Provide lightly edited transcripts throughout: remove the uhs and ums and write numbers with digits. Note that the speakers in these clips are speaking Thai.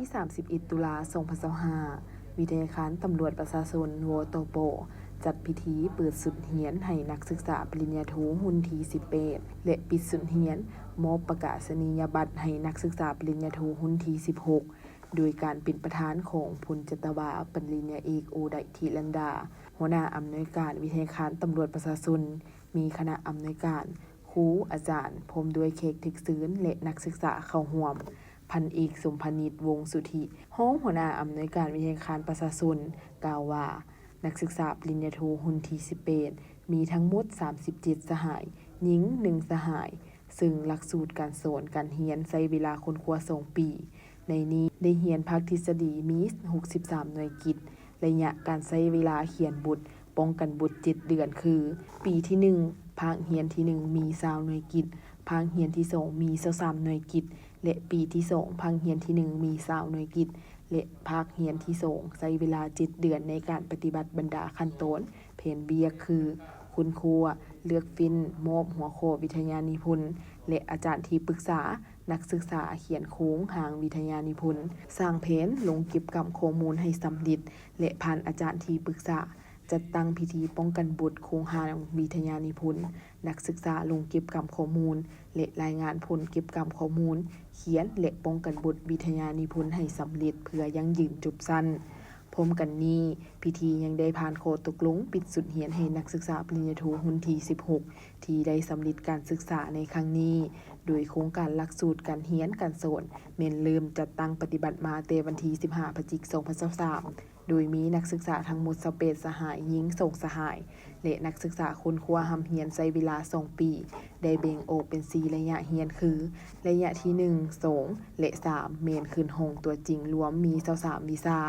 ที่31ตุลา2025วิทยาคารตำรวจประชาชนวตปจัดพิธีเปิดสุดเหียนให้นักศึกษาปริญญาโทรุ่นที่18และปิดสุดเหียนมอบประกาศนียบัตรให้นักศึกษาปริญญาโทรุ่นที่16โดยการเป็นประธานของพลจัตวาปริญญาเอกโอไดทิลันดาหัวหน้าอำนวยการวิทยาคารตำรวจประชาชนมีคณะอำนวยการครูอาจารย์พร้อมด้วยเค้กทึกซื้นและนักศึกษาเข้าร่วมพันเอกสมพนิชวงศ์สุธิรองหัวหน้าอำนวยการวิทยาคารประชาชนกล่าวว่านักศึกษาปริญญาโทรุ่นที่18มีทั้งหมด37สหายหญิง1สหายซึ่งหลักสูตรการสอนการเรียนใช้เวลาค้นคว้า2ปีในนี้ได้เรียนภาคทฤษฎีมี63หน่วยกิตระยะการใช้เวลาเขียนบทป้องกันบท7เดือนคือปีที่1ภาคเรียนที่1มี20หน่วยกิตภาคเรียนที่2มี23หน่วยกิตและปีที่2ภาคเรียนที่1มี20หน่วยกิตและภาคเรียนที่2ใช้เวลา7เดือนในการปฏิบัติบรรดาขั้นตอนแผนเบียกคือคุณครูเลือกฟินมอบหัวข้อวิทยานิพนธ์และอาจารย์ที่ปรึกษานักศึกษาเขียนโค้งหางวิทยานิพนธ์สร้างแผนลงเก็บกำข้อมูลให้สำเร็จและผ่านอาจารย์ที่ปรึกษาจัดตั้งพิธีป้องกันบุตรโครงหางวิทยานิพนธ์นักศึกษาลงเก็บกำข้อมูลและรายงานผลเก็บกำข้อมูลเขียนและป้องกันบุตรวิทยานิพนธ์ให้สำเร็จเพื่อยั่งยืนจบสั้นพร้อมกันนี้พิธียังได้ผ่านข้อตกลงปิดสุดเหียนให้นักศึกษาปริญญาโทรุ่นที่16ที่ได้สำเร็จการศึกษาในครั้งนี้โดยโครงการหลักสูตรการเรียนการสอนแม่นเริ่มจัดตั้งปฏิบัติมาแต่วันที่15พฤศจิกายน2023โดยมีนักศึกษาทั้งหมด21สหายหญิง2สหายและนักศึกษาคนครัวหำเรียนใช้เวลา2ปีได้แบ่งออกเป็น4ระยะเรียนคือระยะที่1 2และ3แม่นขึ้นห้องตัวจริงรวมมี23วิชา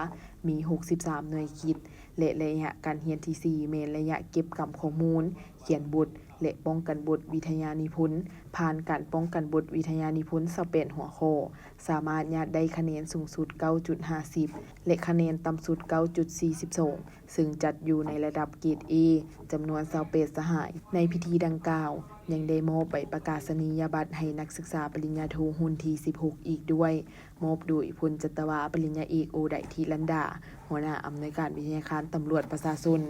มี63หน่วยกิตและระยะการเรียนที่4แม่นระยะเก็บกำข้อมูลเขียนบทและป้องกันบทวิทยานิพนธ์ผ่านการป้องกันบทวิทยานิพนธ์21หัวข้อสามารถญาติได้คะแนนสูงสุด 9.50 และคะแนนต่ำสุด 9.42 ซึ่งจัดอยู่ในระดับเกรด A จำนวน28สหายในพิธีดังกล่าวยังได้มอบใบประกาศนียบัตรให้นักศึกษาปริญญาโทรุ่นที่16อีกด้วยมอบโดยพลจัตวาปริญญาเอกโอไดทิลันดาหัวหน้าอำนวยการวิทยาคารตำรวจประชาชน